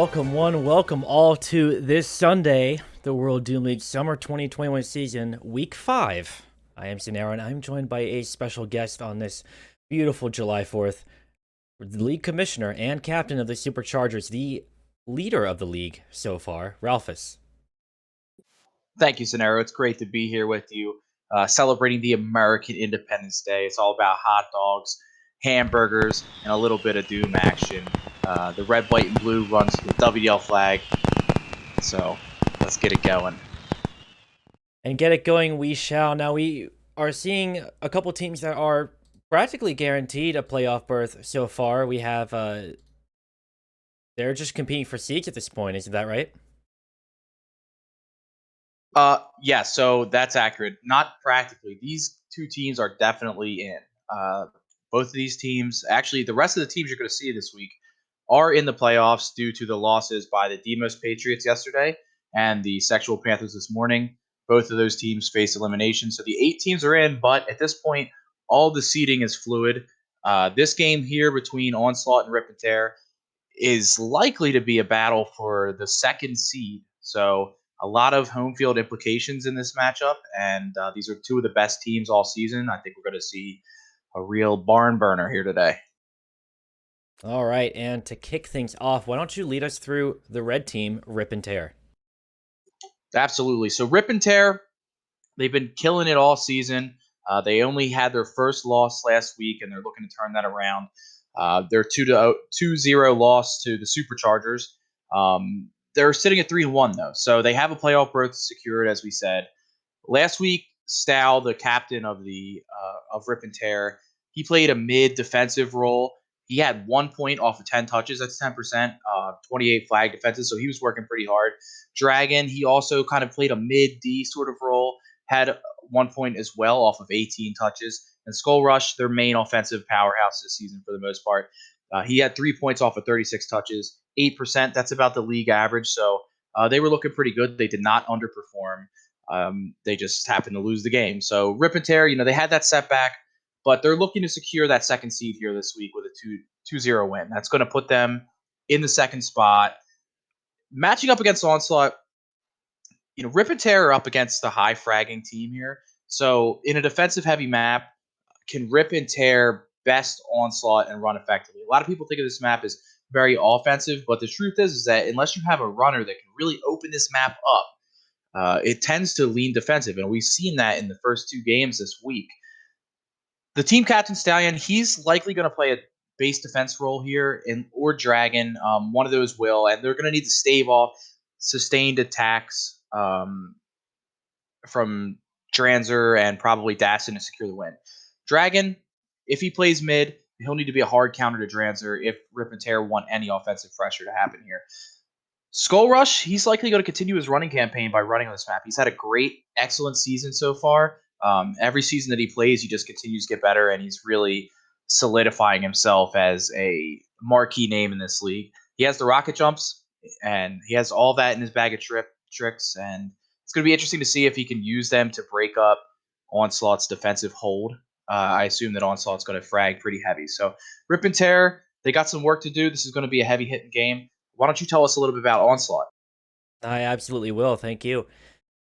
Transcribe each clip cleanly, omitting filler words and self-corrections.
Welcome one, welcome all to this Sunday, the World Doom League Summer 2021 season, week 5. I am Xenaero, and I'm joined by a special guest on this beautiful July 4th, the league commissioner and captain of the Superchargers, the leader of the league so far, Ralphis. Thank you, Xenaero. It's great to be here with you, celebrating the American Independence Day. It's all about hot dogs, hamburgers, and a little bit of Doom action. The red, white, and blue runs the WDL flag, so let's get it going. And get it going we shall. Now we are seeing a couple teams that are practically guaranteed a playoff berth so far. We have, they're just competing for seeds at this point, isn't that right? Yeah, so that's accurate. Not practically. These two teams are definitely in. Both of these teams, actually, the rest of the teams you're going to see this week are in the playoffs due to the losses by the Demos Patriots yesterday and the Sexual Panthers this morning. Both of those teams face elimination. So the 8 teams are in, but at this point, all the seeding is fluid. This game here between Onslaught and Rip and Tear is likely to be a battle for the second seed. So a lot of home field implications in this matchup, and these are two of the best teams all season. I think we're going to see a real barn burner here today. All right, and to kick things off, why don't you lead us through the red team, Rip and Tear? Absolutely. So Rip and Tear, they've been killing it all season. They only had their first loss last week, and they're looking to turn that around. Their 2-0 loss to the Superchargers. They're sitting at 3-1 though, so they have a playoff berth secured, as we said. Last week, Stow, the captain of the of Rip and Tear, he played a mid defensive role. He had 1 point off of 10 touches. That's 10%, 28 flag defenses. So he was working pretty hard. Dragon, he also kind of played a mid D sort of role. Had 1 point as well off of 18 touches. And Skull Rush, their main offensive powerhouse this season for the most part. He had 3 points off of 36 touches, 8%. That's about the league average. So they were looking pretty good. They did not underperform. They just happened to lose the game. So Rip and Tear, they had that setback, but they're looking to secure that second seed here this week with a 2-0 win. That's going to put them in the second spot. Matching up against Onslaught, Rip and Tear are up against the high fragging team here. So in a defensive heavy map, can Rip and Tear best Onslaught and run effectively? A lot of people think of this map as very offensive, but the truth is that unless you have a runner that can really open this map up, it tends to lean defensive, and we've seen that in the first 2 games this week. The team captain Stallion, he's likely going to play a base defense role here, or Dragon. One of those will, and they're going to need to stave off sustained attacks from Dranzer and probably Dassin to secure the win. Dragon, if he plays mid, he'll need to be a hard counter to Dranzer if Rip and Tear want any offensive pressure to happen here. Skull Rush, he's likely going to continue his running campaign by running on this map. He's had a great, excellent season so far. Every season that he plays, he just continues to get better, and he's really solidifying himself as a marquee name in this league. He has the rocket jumps, and he has all that in his bag of tricks, and it's going to be interesting to see if he can use them to break up Onslaught's defensive hold. I assume that Onslaught's going to frag pretty heavy. So Rip and Tear, they got some work to do. This is going to be a heavy-hitting game. Why don't you tell us a little bit about Onslaught? I absolutely will, thank you.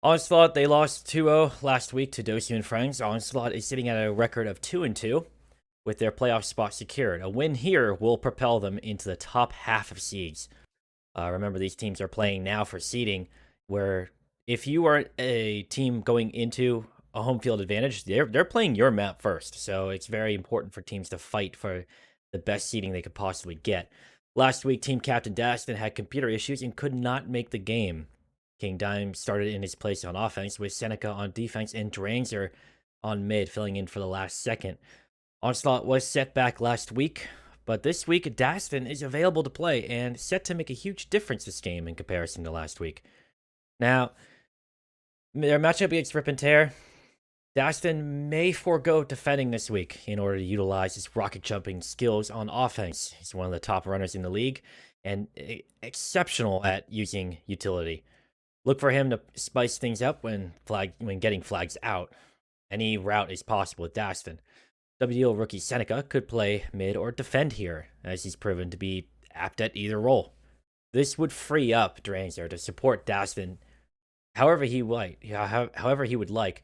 Onslaught, they lost 2-0 last week to Dosu and Franks. Onslaught is sitting at a record of 2-2 with their playoff spot secured. A win here will propel them into the top half of seeds. Remember, these teams are playing now for seeding, where if you are a team going into a home field advantage, they're playing your map first. So it's very important for teams to fight for the best seeding they could possibly get. Last week, team captain Dastin had computer issues and could not make the game. King Dime started in his place on offense, with Seneca on defense and Dranzer on mid, filling in for the last second. Onslaught was set back last week, but this week, Dastin is available to play and set to make a huge difference this game in comparison to last week. Now, their matchup against Rip and Tear, Dastin may forego defending this week in order to utilize his rocket jumping skills on offense. He's one of the top runners in the league and exceptional at using utility. Look for him to spice things up when getting flags out. Any route is possible with Dastin. WDL rookie Seneca could play mid or defend here, as he's proven to be apt at either role. This would free up Dranzer to support Dastin however he would like.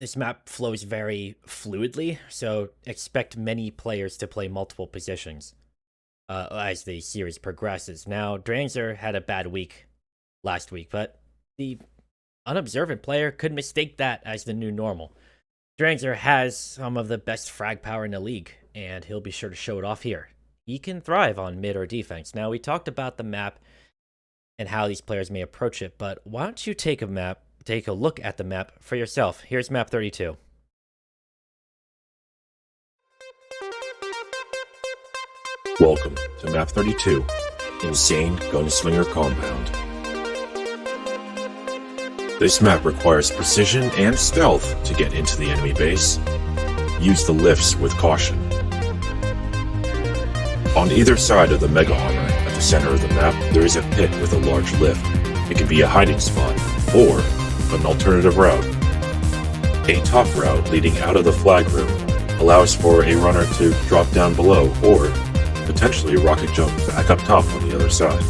This map flows very fluidly, so expect many players to play multiple positions as the series progresses. Now, Dranzer had a bad week last week, but the unobservant player could mistake that as the new normal. Dranzer has some of the best frag power in the league, and he'll be sure to show it off here. He can thrive on mid or defense. Now, we talked about the map and how these players may approach it, but why don't you take a look at the map for yourself. Here's map 32. Welcome to map 32, Insane Gunslinger Compound. This map requires precision and stealth to get into the enemy base. Use the lifts with caution. On either side of the mega armor, at the center of the map, there is a pit with a large lift. It can be a hiding spot, or an alternative route. A top route leading out of the flag room allows for a runner to drop down below, or potentially rocket jump back up top on the other side.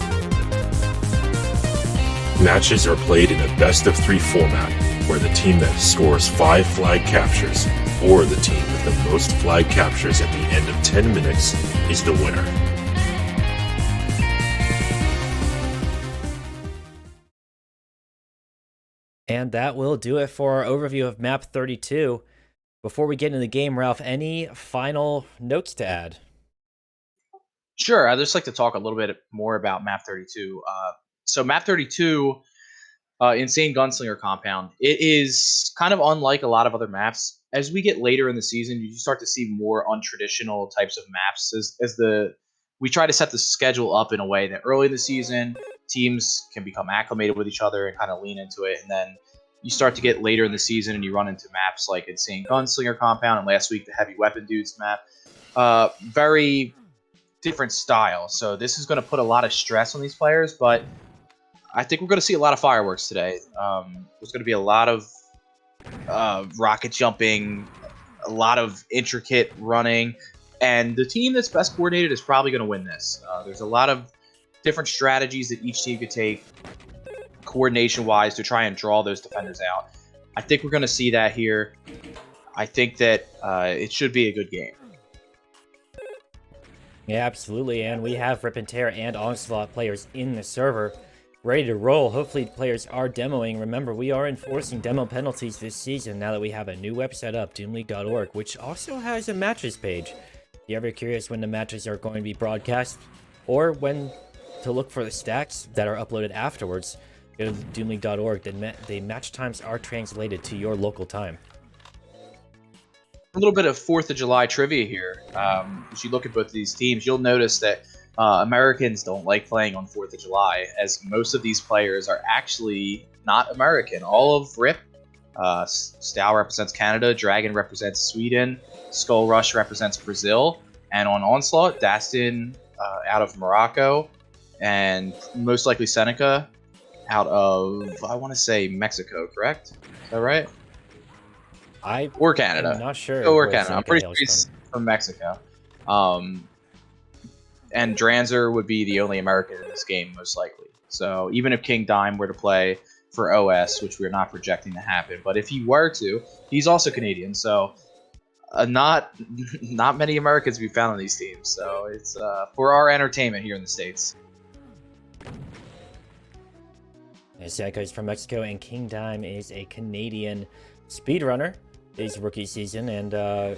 Matches are played in a best-of-3 format, where the team that scores 5 flag captures, or the team with the most flag captures at the end of 10 minutes, is the winner. And that will do it for our overview of map 32. Before we get into the game, Ralph, any final notes to add? Sure. I'd just like to talk a little bit more about map 32. So map 32, Insane Gunslinger Compound, it is kind of unlike a lot of other maps. As we get later in the season, you start to see more untraditional types of maps. We try to set the schedule up in a way that early in the season, teams can become acclimated with each other and kind of lean into it. And then you start to get later in the season and you run into maps like Insane Gunslinger Compound, and last week the Heavy Weapon Dudes map. Very different style. So this is going to put a lot of stress on these players, but I think we're going to see a lot of fireworks today. There's going to be a lot of rocket jumping, a lot of intricate running, and the team that's best coordinated is probably going to win this. There's a lot of different strategies that each team could take coordination-wise to try and draw those defenders out. I think we're going to see that here. I think that it should be a good game. Yeah, absolutely. And we have Rip and Tear and Onslaught players in the server ready to roll. Hopefully players are demoing. Remember, we are enforcing demo penalties this season now that we have a new website up, doomleague.org, which also has a matches page. If you're ever curious when the matches are going to be broadcast or when to look for the stats that are uploaded afterwards, go to doomleague.org. The match times are translated to your local time. A little bit of 4th of July trivia here. As you look at both of these teams, you'll notice that Americans don't like playing on 4th of July, as most of these players are actually not American. All of RIP, Stow represents Canada, Dragon represents Sweden, Skull Rush represents Brazil, and on Onslaught, Dastin out of Morocco, and most likely Seneca out of, I want to say, Mexico, correct? Is that right? Or Canada. I'm not sure. Or Canada. I'm pretty sure he's from Mexico. And Dranzer would be the only American in this game, most likely. So even if King Dime were to play for OS, which we're not projecting to happen, but if he were to, he's also Canadian. So not many Americans to be found on these teams. So it's for our entertainment here in the States. Seneca is from Mexico, and King Dime is a Canadian speedrunner. His rookie season, and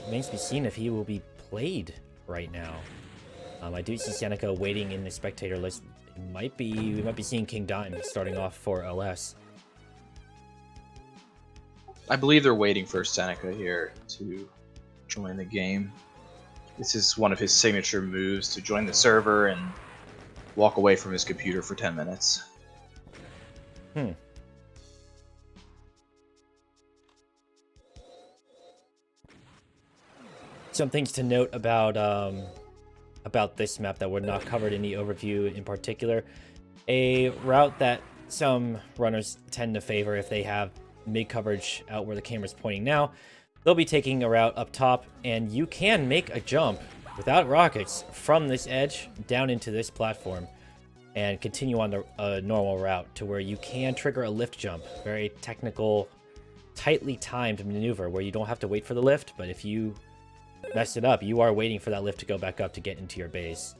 remains to be seen if he will be played right now. I do see Seneca waiting in the spectator list. We might be seeing King Dime starting off for OS. I believe they're waiting for Seneca here to join the game. This is one of his signature moves, to join the server and walk away from his computer for 10 minutes. Some things to note about this map that were not covered in the overview in particular. A route that some runners tend to favor if they have mid coverage out where the camera's pointing now. They'll be taking a route up top, and you can make a jump without rockets from this edge down into this platform and continue on the normal route to where you can trigger a lift jump. Very technical, tightly timed maneuver where you don't have to wait for the lift, but if you mess it up, you are waiting for that lift to go back up to get into your base.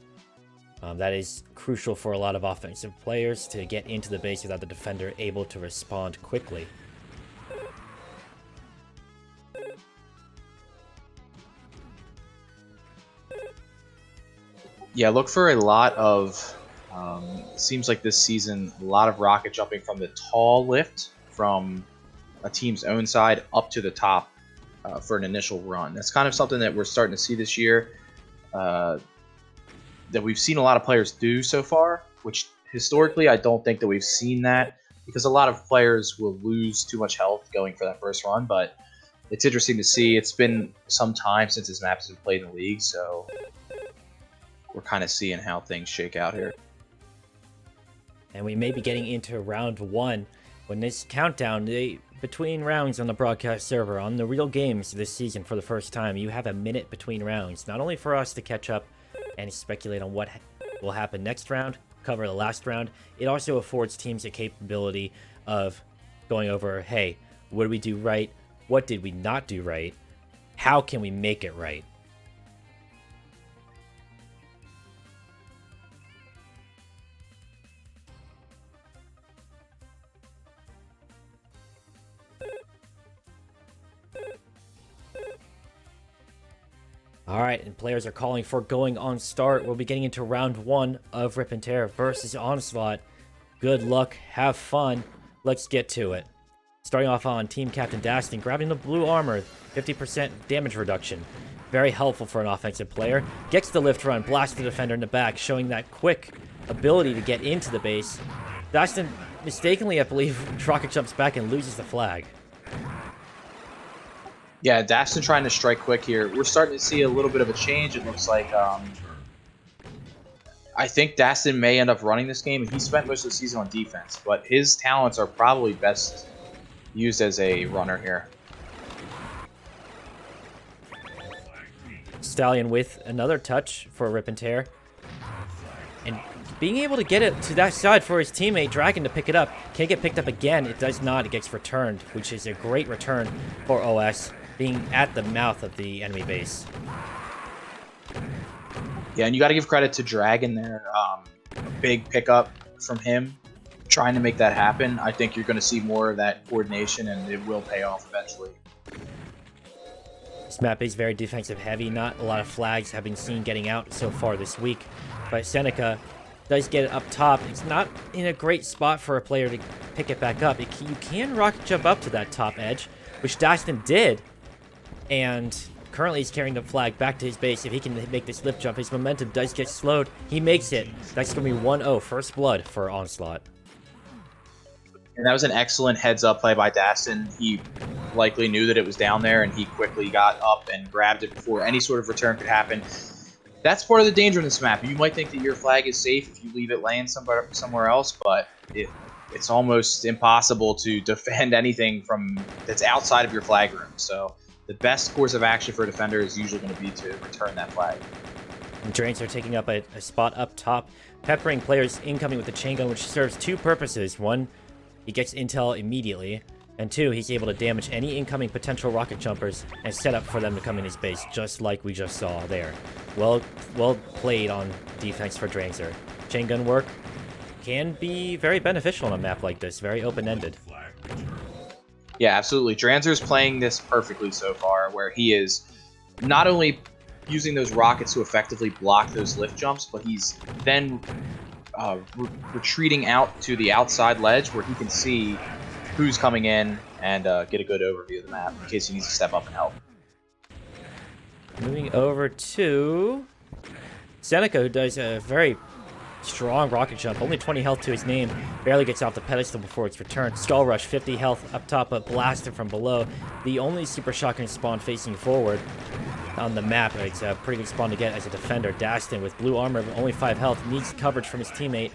That is crucial for a lot of offensive players to get into the base without the defender able to respond quickly. Yeah, look for a lot of, seems like this season, a lot of rocket jumping from the tall lift from a team's own side up to the top for an initial run. That's kind of something that we're starting to see this year, that we've seen a lot of players do so far, which historically I don't think that we've seen that, because a lot of players will lose too much health going for that first run, but it's interesting to see. It's been some time since this map has been played in the league, so we're kind of seeing how things shake out here. And we may be getting into round 1 when this countdown, between rounds on the broadcast server, on the real games this season for the first time, you have a minute between rounds, not only for us to catch up and speculate on what will happen next round, cover the last round, it also affords teams a capability of going over, hey, what did we do right? What did we not do right? How can we make it right? Alright, and players are calling for going on start. We'll be getting into round 1 of Rip and Tear versus Onslaught. Good luck, have fun, let's get to it. Starting off on Team Captain Dastin, grabbing the blue armor, 50% damage reduction. Very helpful for an offensive player. Gets the lift run, blasts the defender in the back, showing that quick ability to get into the base. Dastin mistakenly, I believe, rocket jumps back and loses the flag. Yeah, Dastin trying to strike quick here. We're starting to see a little bit of a change, it looks like. I think Dastin may end up running this game. He spent most of the season on defense, but his talents are probably best used as a runner here. Stallion with another touch for Rip and Tear. And being able to get it to that side for his teammate, Dragon, to pick it up. Can't get picked up again. It does not. It gets returned, which is a great return for OS, being at the mouth of the enemy base. Yeah, and you got to give credit to Dragon there. A big pickup from him, trying to make that happen. I think you're going to see more of that coordination, and it will pay off eventually. This map is very defensive heavy. Not a lot of flags have been seen getting out so far this week. But Seneca does get it up top. It's not in a great spot for a player to pick it back up. You can rocket jump up to that top edge, which Dastin did. And currently he's carrying the flag back to his base. If he can make this lift jump, his momentum does get slowed. He makes it. That's going to be 1-0, first blood for Onslaught. And that was an excellent heads-up play by Dastin. He likely knew that it was down there, and he quickly got up and grabbed it before any sort of return could happen. That's part of the danger in this map. You might think that your flag is safe if you leave it laying somewhere else, but it's almost impossible to defend anything that's outside of your flag room. So the best course of action for a defender is usually going to be to return that flag. And Drains are taking up a spot up top, peppering players incoming with the chain gun, which serves two purposes. One, he gets intel immediately, and two, he's able to damage any incoming potential rocket jumpers and set up for them to come in his base, just like we just saw there. Well played on defense for Drainzer. Chain gun work can be very beneficial on a map like this, very open-ended. Yeah, absolutely. Dranzer's playing this perfectly so far, where he is not only using those rockets to effectively block those lift jumps, but he's then retreating out to the outside ledge where he can see who's coming in and get a good overview of the map in case he needs to step up and help. Moving over to Seneca, who does a very strong rocket jump. Only 20 health to his name. Barely gets off the pedestal before it's returned. Skull Rush, 50 health up top, but blasted from below. The only super shotgun spawn facing forward on the map. It's a pretty good spawn to get as a defender. Dastin with blue armor, but only 5 health. Needs coverage from his teammate.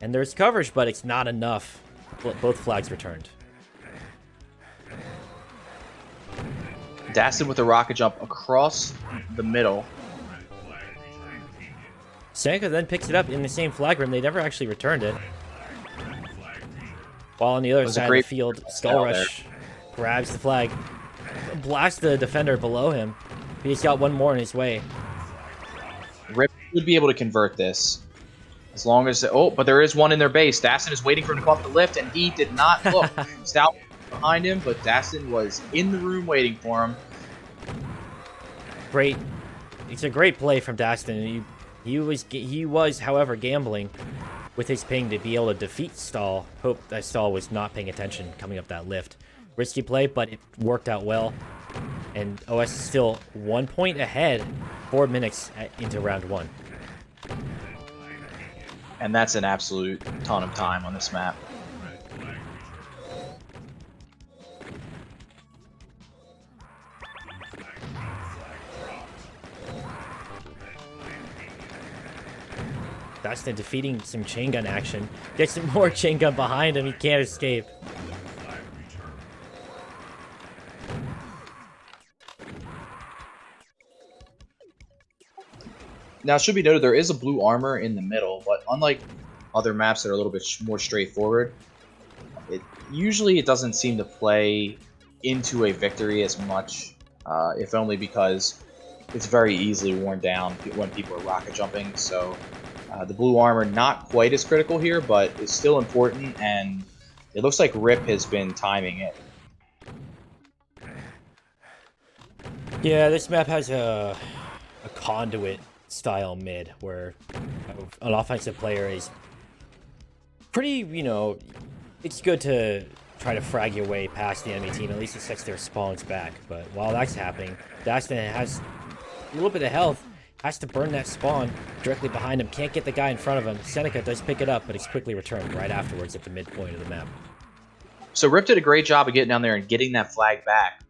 And there's coverage, but it's not enough. Both flags returned. Dastin with a rocket jump across the middle. Seneca then picks it up in the same flag room. They never actually returned it. While on the other side of the field, Skullrush grabs the flag, blasts the defender below him. He's got one more in his way. Rip would be able to convert this. As long as... Oh, but there is one in their base. Daston is waiting for him to come off the lift, and he did not look. Stout behind him, but Daston was in the room waiting for him. Great. It's a great play from Daston. He was, however, gambling with his ping to be able to defeat Stall. Hope that Stall was not paying attention coming up that lift. Risky play, but it worked out well. And OS is still 1 point ahead, 4 minutes into round 1. And that's an absolute ton of time on this map. Daston defeating some chain gun action. Gets some more chain gun behind him. He can't escape. Now, it should be noted there is a blue armor in the middle, but unlike other maps that are a little bit more straightforward, it doesn't seem to play into a victory as much, if only because it's very easily worn down when people are rocket jumping. So the blue armor not quite as critical here, but it's still important, and it looks like Rip has been timing it. Yeah, this map has a conduit style mid where an offensive player is pretty, it's good to try to frag your way past the enemy team. At least it sets their spawns back. But while that's happening, Daston has a little bit of health, has to burn that spawn directly behind him, can't get the guy in front of him. Seneca does pick it up, but it's quickly returned right afterwards at the midpoint of the map. So Rip did a great job of getting down there and getting that flag back.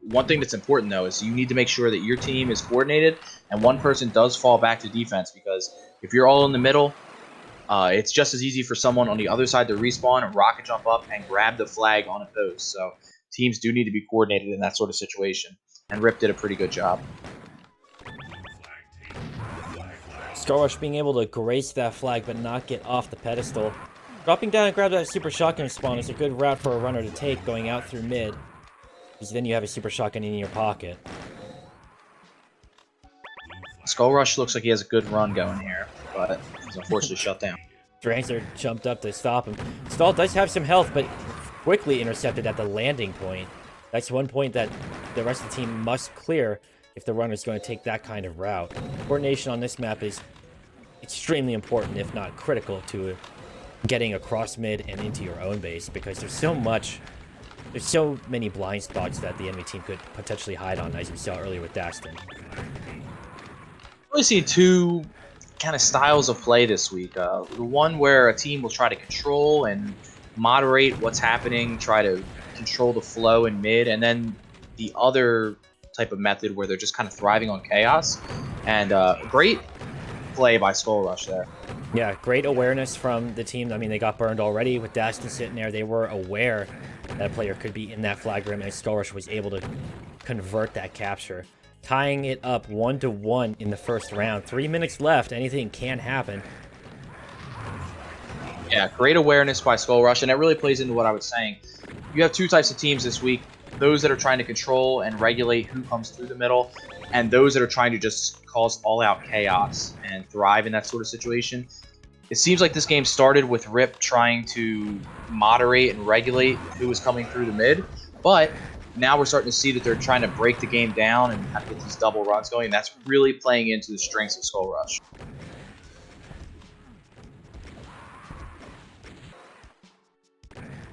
One thing that's important, though, is you need to make sure that your team is coordinated and one person does fall back to defense, because if you're all in the middle, it's just as easy for someone on the other side to respawn and rocket jump up and grab the flag on a post. So teams do need to be coordinated in that sort of situation, and Rip did a pretty good job. Skullrush being able to grace that flag but not get off the pedestal. Dropping down and grab that super shotgun spawn is a good route for a runner to take going out through mid, because then you have a super shotgun in your pocket. Skullrush looks like he has a good run going here, but he's unfortunately shut down. Drancer jumped up to stop him. Stall does have some health, but quickly intercepted at the landing point. That's one point that the rest of the team must clear if the runner's going to take that kind of route. Coordination on this map is extremely important, if not critical, to getting across mid and into your own base, because there's so many blind spots that the enemy team could potentially hide on, as we saw earlier with Daston. I've really seen two kind of styles of play this week. The one where a team will try to control and moderate what's happening, try to control the flow in mid, and then the other type of method where they're just kind of thriving on chaos. And great play by Skullrush there. Yeah, great awareness from the team. I mean, they got burned already with Daston sitting there. They were aware that a player could be in that flag room, and Skullrush was able to convert that capture, tying it up 1-1 in the first round. 3 minutes left. Anything can happen. Yeah, great awareness by Skullrush, and that really plays into what I was saying. You have two types of teams this week: those that are trying to control and regulate who comes through the middle, and those that are trying to just cause all-out chaos and thrive in that sort of situation. It seems like this game started with Rip trying to moderate and regulate who was coming through the mid, but now we're starting to see that they're trying to break the game down and have to get these double runs going, and that's really playing into the strengths of Skullrush.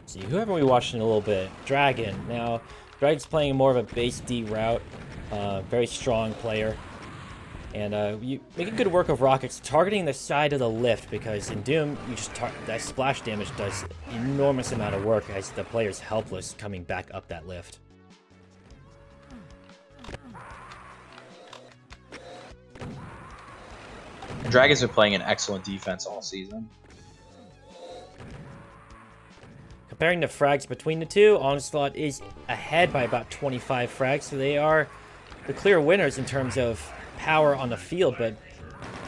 See, who haven't we watched in a little bit? Dragon. Now, Dragon's playing more of a base D route. Very strong player. And you make a good work of rockets targeting the side of the lift, because in Doom, that splash damage does enormous amount of work as the player's helpless coming back up that lift. And Dragon's been playing an excellent defense all season. Comparing the frags between the two, Onslaught is ahead by about 25 frags, so they are the clear winners in terms of power on the field, but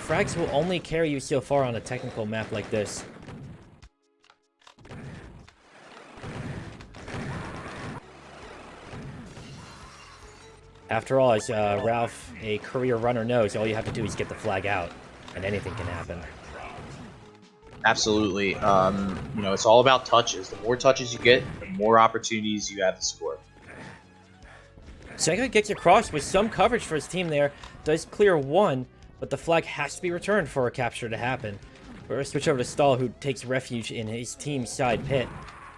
frags will only carry you so far on a technical map like this. After all, as Ralph, a career runner, knows, all you have to do is get the flag out, and anything can happen. Absolutely. You know, it's all about touches. The more touches you get, the more opportunities you have to score. Xenaero gets across with some coverage for his team there. Does clear one, but the flag has to be returned for a capture to happen. We're switch over to Stahl, who takes refuge in his team's side pit.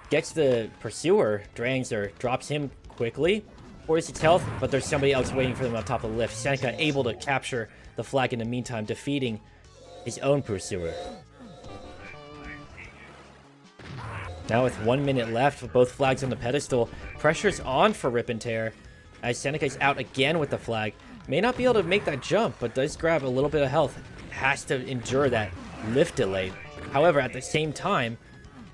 Gets the pursuer, Drangzer, drops him quickly. Forces its health, but there's somebody else waiting for them on top of the lift. Xenaero able to capture the flag in the meantime, defeating his own pursuer. Now with 1 minute left, with both flags on the pedestal, pressure's on for Rip and Tear, as Seneca's out again with the flag. May not be able to make that jump, but does grab a little bit of health. Has to endure that lift delay. However, at the same time,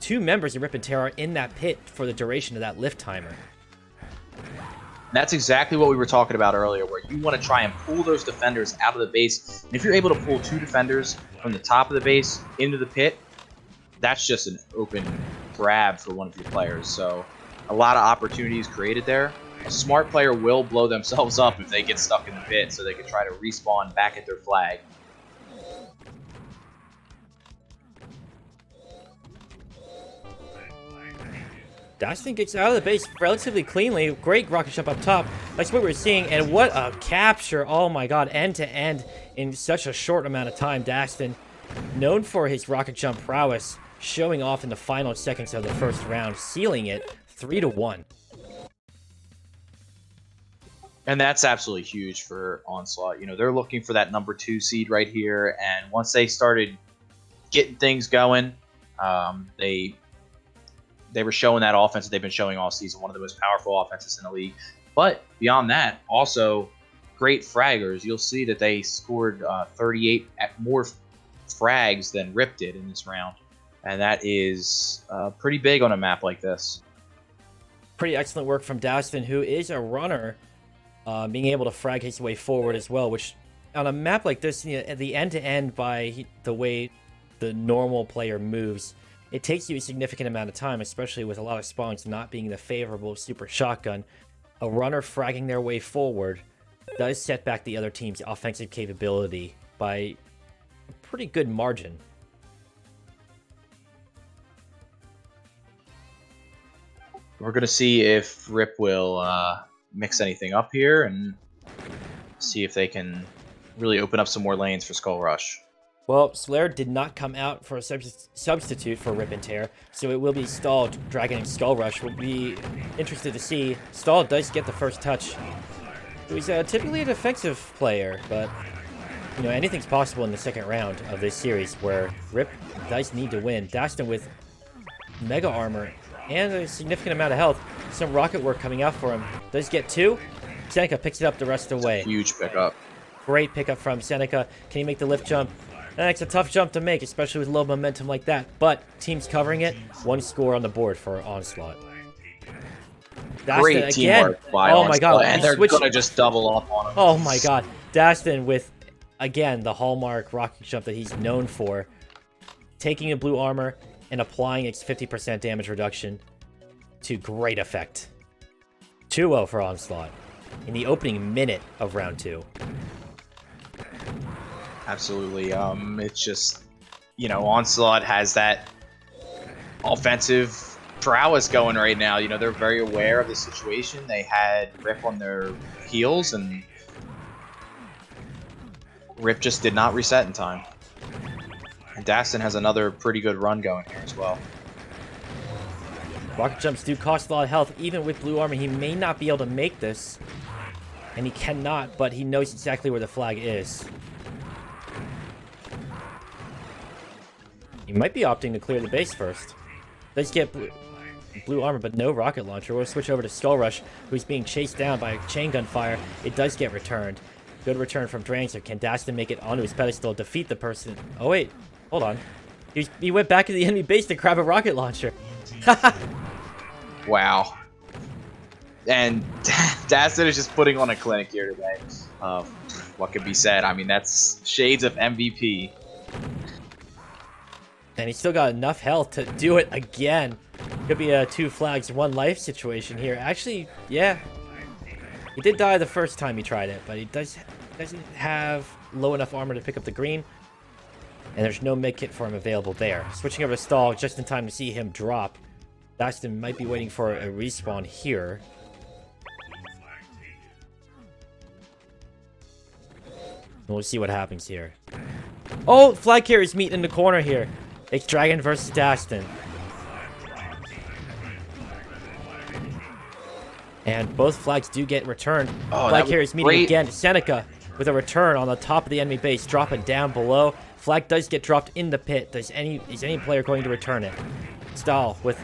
2 members of Rip and Tear are in that pit for the duration of that lift timer. That's exactly what we were talking about earlier, where you want to try and pull those defenders out of the base. And if you're able to pull 2 defenders from the top of the base into the pit, that's just an open grab for one of your players. So a lot of opportunities created there. A smart player will blow themselves up if they get stuck in the pit, so they can try to respawn back at their flag. Dastin gets out of the base relatively cleanly. Great rocket jump up top. That's what we're seeing. And what a capture. Oh my god. End to end in such a short amount of time. Dastin, known for his rocket jump prowess, showing off in the final seconds of the first round, sealing it 3-1. And that's absolutely huge for Onslaught. You know, they're looking for that number 2 seed right here. And once they started getting things going, they were showing that offense that they've been showing all season, one of the most powerful offenses in the league. But beyond that, also great fraggers. You'll see that they scored 38 at more frags than Rip did in this round. And that is pretty big on a map like this. Pretty excellent work from Dastin, who is a runner, being able to frag his way forward as well, which on a map like this, you know, the end-to-end by the way the normal player moves, it takes you a significant amount of time, especially with a lot of spawns not being the favorable super shotgun. A runner fragging their way forward does set back the other team's offensive capability by a pretty good margin. We're going to see if Rip will mix anything up here and see if they can really open up some more lanes for Skull Rush. Well, Slayer did not come out for a substitute for Rip and Tear, so it will be Stahl dragging Skull Rush. We'll be interested to see. Stahl does get the first touch. He's typically a defensive player, but you know, anything's possible in the second round of this series where Rip does need to win. Dastin with mega armor and a significant amount of health. Some rocket work coming out for him. Does get 2. Seneca picks it up the rest of the way. Huge pickup. Great pickup from Seneca. Can he make the lift jump? It's a tough jump to make, especially with low momentum like that. But team's covering it. 1 score on the board for Onslaught. Great teamwork by Onslaught. My god, and they're going to just double up on him. Oh my god. Dastin with, again, the hallmark rocket jump that he's known for. Taking a blue armor and applying its 50% damage reduction to great effect. 2-0 for Onslaught in the opening minute of round 2. Absolutely. It's just, you know, Onslaught has that offensive prowess going right now. You know, they're very aware of the situation. They had Rip on their heels, and Rip just did not reset in time. And Dastin has another pretty good run going here as well. Rocket jumps do cost a lot of health. Even with blue armor, he may not be able to make this. And he cannot, but he knows exactly where the flag is. He might be opting to clear the base first. Does get blue armor, but no rocket launcher. We'll switch over to Skull Rush, who's being chased down by chain gun fire. It does get returned. Good return from Drangzer. Can Dastin make it onto his pedestal, defeat the person? Oh wait, hold on. He went back to the enemy base to grab a rocket launcher. Wow. And Dastin is just putting on a clinic here today. what could be said? I mean, that's shades of MVP. And he's still got enough health to do it again. Could be a 2 flags, 1 life situation here. Actually, yeah. He did die the first time he tried it, but he doesn't have low enough armor to pick up the green. And there's no med kit for him available there. Switching over to Stall just in time to see him drop. Daston might be waiting for a respawn here. We'll see what happens here. Oh, flag carriers meet in the corner here. It's Dragon versus Daston. And both flags do get returned. Oh, flag carriers meeting great. again. Seneca with a return on the top of the enemy base. Drop it down below. Flag does get dropped in the pit. Is any player going to return it? Stahl with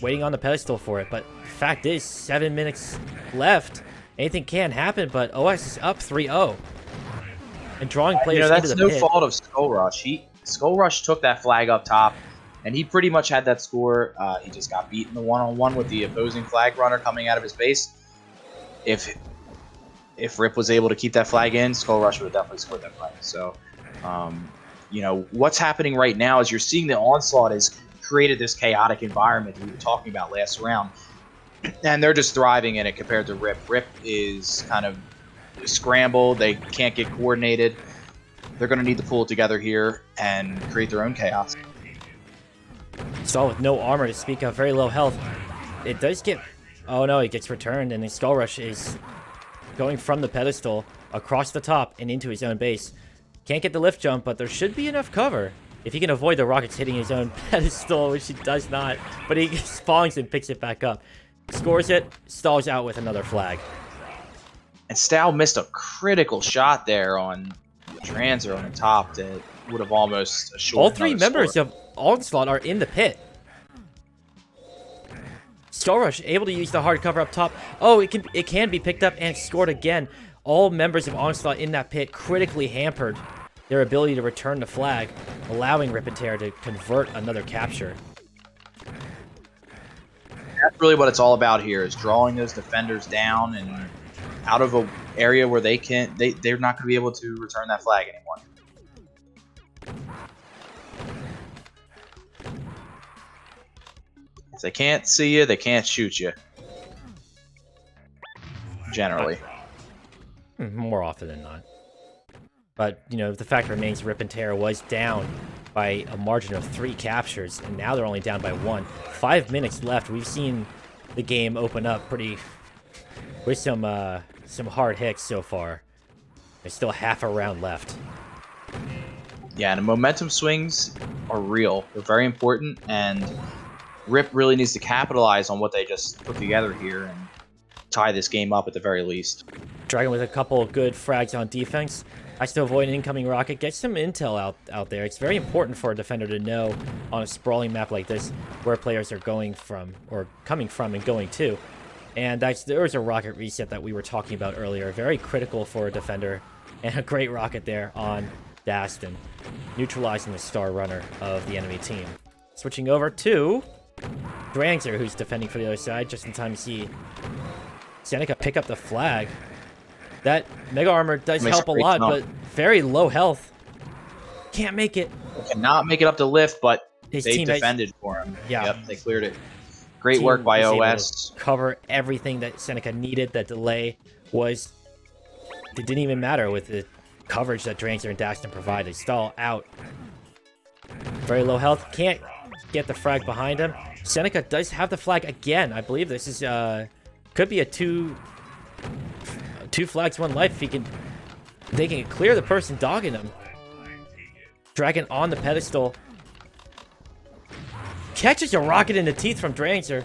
waiting on the pedestal for it. But fact is, 7 minutes left. Anything can happen, but OS is up 3-0. And drawing players into the that's no pit. fault of Skull Rush. Skull Rush took that flag up top, and he pretty much had that score. He just got beaten the one-on-one with the opposing flag runner coming out of his base. If Rip was able to keep that flag in, Skull Rush would have definitely scored that flag. So, what's happening right now is you're seeing the Onslaught has created this chaotic environment that we were talking about last round, and they're just thriving in it compared to Rip. Rip is kind of scrambled. They can't get coordinated. They're going to need to pull it together here and create their own chaos. Stall with no armor to speak of, very low health. It does get... Oh no, it gets returned, and the Skull Rush is going from the pedestal across the top and into his own base. Can't get the lift jump, but there should be enough cover. If he can avoid the rockets hitting his own pedestal, which he does not. But he spawns and picks it back up. Scores it, stalls out with another flag. And Stow missed a critical shot there on Transer on the top that would have almost assured All 3 another members score. of Onslaught are in the pit. Skull Rush able to use the hard cover up top. Oh, it can be picked up and scored again. All members of Onslaught in that pit critically hampered their ability to return the flag, allowing Rip and Tear to convert another capture. That's really what it's all about here, is drawing those defenders down and out of an area where they're not going to be able to return that flag anymore. If they can't see you, they can't shoot you. Generally. More often than not. But, the fact remains Rip and Tear was down by a margin of 3 captures, and now they're only down by 1. 5 minutes left. We've seen the game open up with some hard hits so far. There's still half a round left. Yeah, and the momentum swings are real. They're very important, and Rip really needs to capitalize on what they just put together here and tie this game up at the very least. Dragon with a couple of good frags on defense. Has to avoid an incoming rocket. Get some intel out there. It's very important for a defender to know on a sprawling map like this where players are going from, or coming from and going to. And there was a rocket reset that we were talking about earlier. Very critical for a defender. And a great rocket there on Daston, neutralizing the star runner of the enemy team. Switching over to Drangzer, who's defending for the other side, just in time to see Seneca pick up the flag. That Mega Armor does help a lot, but very low health. Can't make it. They cannot make it up to lift, but His they teammates defended for him. Yeah. Yep, they cleared it. Great team work by was able OS. to cover everything that Seneca needed. That delay was... It didn't even matter with the coverage that Drangzer and Daston provided. Stall out. Very low health. Can't get the frag behind him. Seneca does have the flag again. I believe this is could be a two flags, 1 life. If they can clear the person dogging him. Dragon on the pedestal. Catches a rocket in the teeth from Drangzer.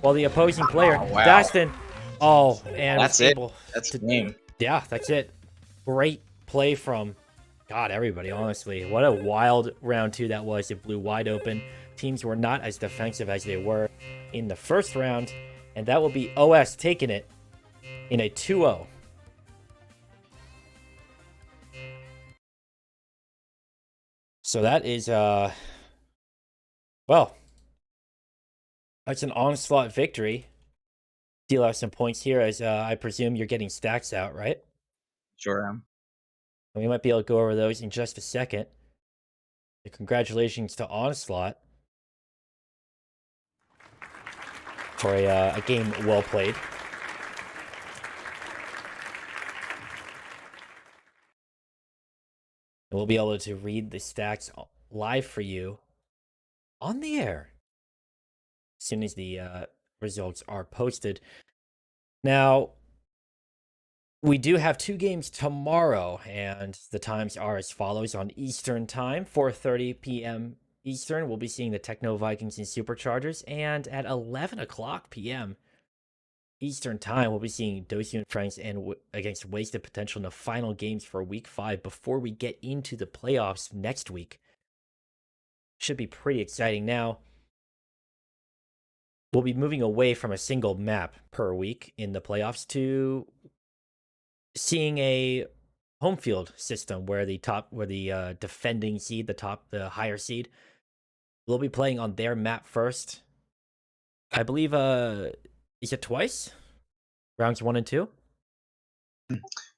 While the opposing player, wow. Daston, and That's was it. able That's to- the game. Yeah, that's it. Great play from, everybody, honestly. What a wild round 2 that was. It blew wide open. Teams were not as defensive as they were in the first round. And that will be OS taking it in a 2-0. So that is, that's an Onslaught victory. Deal out some points here as I presume you're getting stacks out, right? Sure am. And we might be able to go over those in just a second. Congratulations to Onslaught for a game well played. And we'll be able to read the stats live for you on the air as soon as the results are posted. Now, we do have 2 games tomorrow, and the times are as follows. On Eastern Time, 4:30 p.m. Eastern, we'll be seeing the Techno Vikings and Superchargers, and at 11 o'clock p.m. Eastern Time, we'll be seeing Dosu and Franks and against Wasted Potential in the final games for Week 5 before we get into the playoffs next week. Should be pretty exciting. Now, we'll be moving away from a single map per week in the playoffs to seeing a home field system where the defending seed, the higher seed, will be playing on their map first. I believe is it twice? Rounds 1 and 2?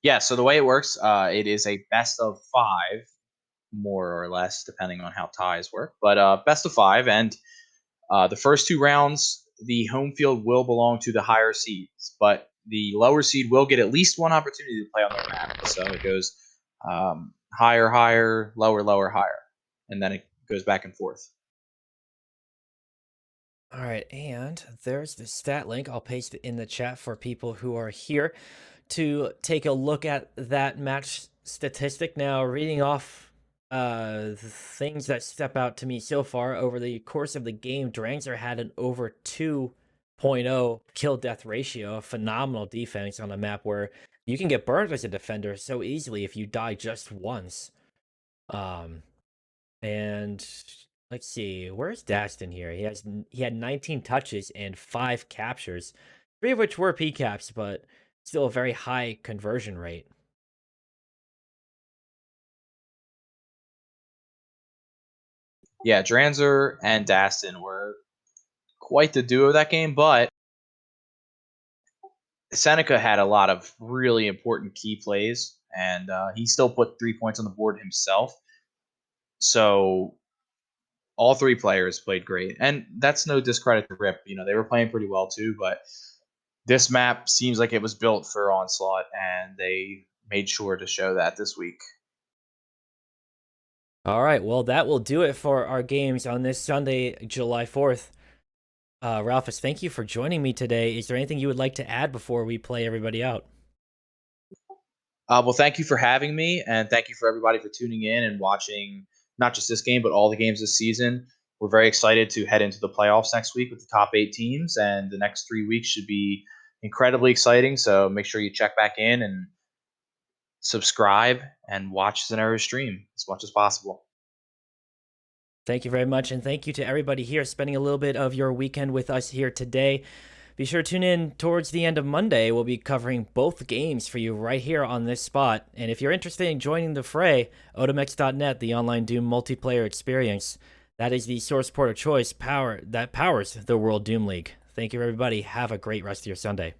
Yeah, so the way it works, it is a best of 5, more or less, depending on how ties work. But best of 5, and the first 2 rounds, the home field will belong to the higher seeds, but the lower seed will get at least one opportunity to play on their map. So it goes higher, higher, lower, lower, higher, and then it goes back and forth. All right, and there's the stat link. I'll paste it in the chat for people who are here to take a look at that match statistic. Now, reading off the things that step out to me so far over the course of the game, Drangzer had an over 2.0 kill death ratio, a phenomenal defense on a map where you can get burned as a defender so easily if you die just once. And let's see, where's Daston here? He had 19 touches and 5 captures, 3 of which were PCaps, but still a very high conversion rate. Yeah, Dranzer and Daston were quite the duo that game, but Seneca had a lot of really important key plays, and he still put 3 points on the board himself. So all 3 players played great, and that's no discredit to Rip. They were playing pretty well too, but this map seems like it was built for Onslaught, and they made sure to show that this week. All right, well, that will do it for our games on this Sunday, July 4th. Ralphis, thank you for joining me today. Is there anything you would like to add before we play everybody out? Well, thank you for having me, and thank you for everybody for tuning in and watching not just this game, but all the games this season. We're very excited to head into the playoffs next week with the top 8 teams, and the next 3 weeks should be incredibly exciting. So make sure you check back in and subscribe and watch Xenaero stream as much as possible. Thank you very much, and thank you to everybody here spending a little bit of your weekend with us here today. Be sure to tune in towards the end of Monday. We'll be covering both games for you right here on this spot. And if you're interested in joining the fray, otomx.net, the online Doom multiplayer experience, that is the source port of choice that powers the World Doom League. Thank you, everybody. Have a great rest of your Sunday.